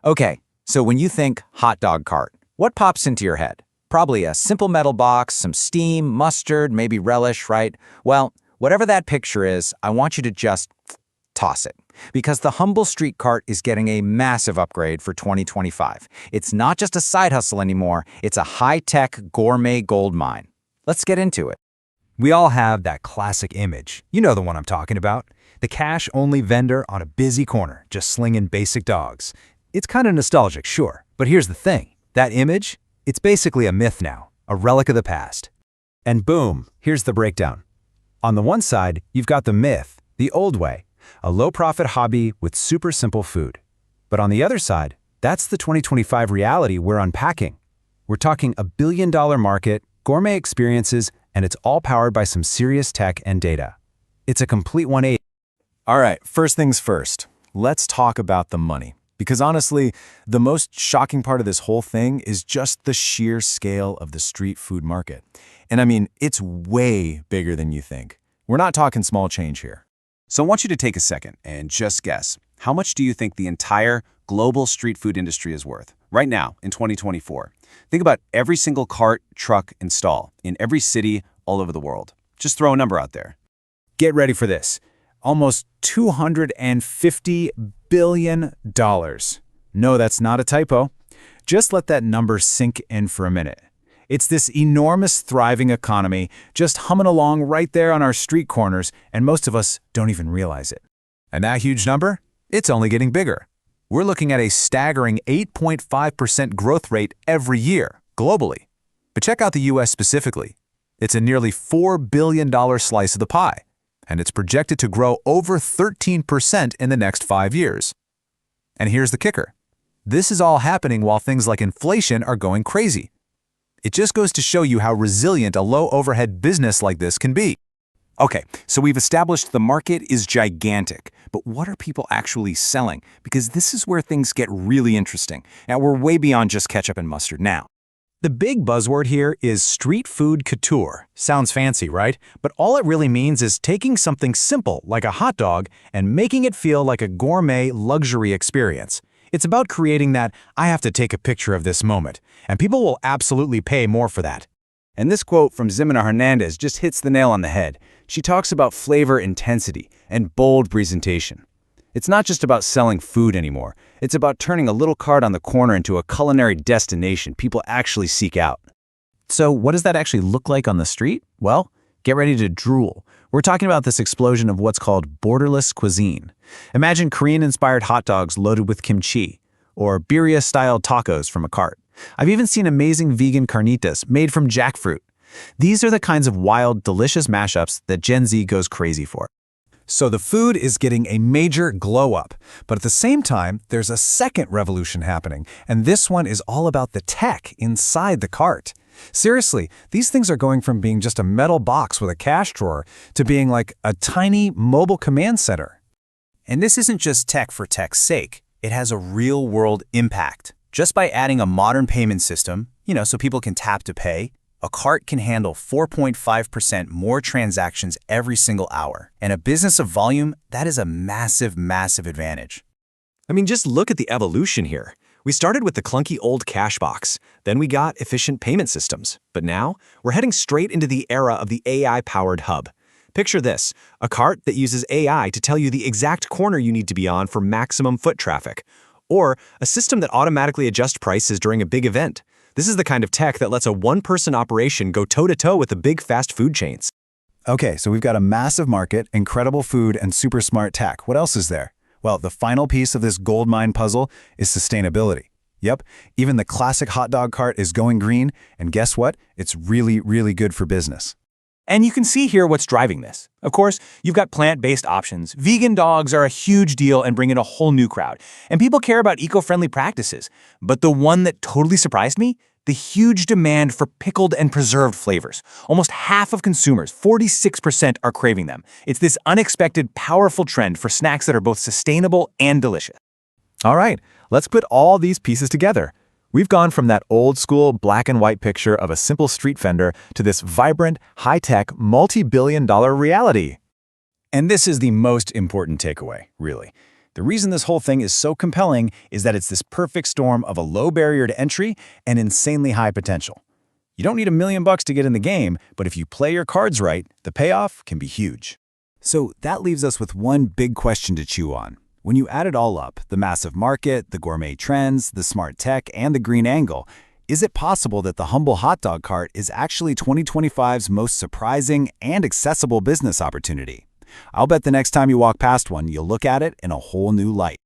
Okay, so when you think hot dog cart, what pops into your head? Probably a simple metal box, some steam, mustard, maybe relish, right? Well, whatever that picture is, I want you to just toss it. Because the humble street cart is getting a massive upgrade for 2025. It's not just a side hustle anymore, it's a high-tech gourmet gold mine. Let's get into it. We all have that classic image. You know the one I'm talking about. The cash-only vendor on a busy corner, just slinging basic dogs. It's kind of nostalgic, sure, but here's the thing. That image, it's basically a myth now, a relic of the past. And boom, here's the breakdown. On the one side, you've got the myth, the old way, a low-profit hobby with super simple food. But on the other side, that's the 2025 reality we're unpacking. We're talking a billion-dollar market, gourmet experiences, and it's all powered by some serious tech and data. It's a complete 180. All right, first things first. Let's talk about the money. Because honestly, the most shocking part of this whole thing is just the sheer scale of the street food market. And I mean, it's way bigger than you think. We're not talking small change here. So I want you to take a second and just guess, how much do you think the entire global street food industry is worth right now in 2024? Think about every single cart, truck, and stall in every city all over the world. Just throw a number out there. Get ready for this. Almost $250 billion. No, that's not a typo. Just let that number sink in for a minute. It's this enormous, thriving economy just humming along right there on our street corners, and most of us don't even realize it. And that huge number? It's only getting bigger. We're looking at a staggering 8.5% growth rate every year, globally. But check out the US specifically. It's a nearly $4 billion slice of the pie, and it's projected to grow over 13% in the next 5 years. And here's the kicker. This is all happening while things like inflation are going crazy. It just goes to show you how resilient a low-overhead business like this can be. Okay, so we've established the market is gigantic, but what are people actually selling? Because this is where things get really interesting. Now, we're way beyond just ketchup and mustard now. The big buzzword here is street food couture. Sounds fancy, right? But all it really means is taking something simple, like a hot dog, and making it feel like a gourmet luxury experience. It's about creating that, I have to take a picture of this moment, and people will absolutely pay more for that. And this quote from Ximena Hernandez just hits the nail on the head. She talks about flavor intensity and bold presentation. It's not just about selling food anymore. It's about turning a little cart on the corner into a culinary destination people actually seek out. So what does that actually look like on the street? Well, get ready to drool. We're talking about this explosion of what's called borderless cuisine. Imagine Korean-inspired hot dogs loaded with kimchi, or birria-style tacos from a cart. I've even seen amazing vegan carnitas made from jackfruit. These are the kinds of wild, delicious mashups that Gen Z goes crazy for. So the food is getting a major glow up, but at the same time, there's a second revolution happening, and this one is all about the tech inside the cart. Seriously, these things are going from being just a metal box with a cash drawer to being like a tiny mobile command center. And this isn't just tech for tech's sake. It has a real-world impact. Just by adding a modern payment system, so people can tap to pay, a cart can handle 4.5% more transactions every single hour. And a business of volume, that is a massive, massive advantage. I mean, just look at the evolution here. We started with the clunky old cash box, then we got efficient payment systems. But now, we're heading straight into the era of the AI-powered hub. Picture this, a cart that uses AI to tell you the exact corner you need to be on for maximum foot traffic. Or a system that automatically adjusts prices during a big event. This is the kind of tech that lets a one-person operation go toe-to-toe with the big fast food chains. Okay, so we've got a massive market, incredible food, and super smart tech. What else is there? Well, the final piece of this goldmine puzzle is sustainability. Yep, even the classic hot dog cart is going green, and guess what? It's really, really good for business. And you can see here what's driving this. Of course, you've got plant-based options. Vegan dogs are a huge deal and bring in a whole new crowd. And people care about eco-friendly practices. But the one that totally surprised me? The huge demand for pickled and preserved flavors. Almost half of consumers, 46%, are craving them. It's this unexpected, powerful trend for snacks that are both sustainable and delicious. All right, let's put all these pieces together. We've gone from that old-school black and white picture of a simple street vendor to this vibrant, high-tech, multi-billion-dollar reality. And this is the most important takeaway, really. The reason this whole thing is so compelling is that it's this perfect storm of a low barrier to entry and insanely high potential. You don't need $1 million to get in the game, but if you play your cards right, the payoff can be huge. So that leaves us with one big question to chew on. When you add it all up, the massive market, the gourmet trends, the smart tech, and the green angle, is it possible that the humble hot dog cart is actually 2025's most surprising and accessible business opportunity? I'll bet the next time you walk past one, you'll look at it in a whole new light.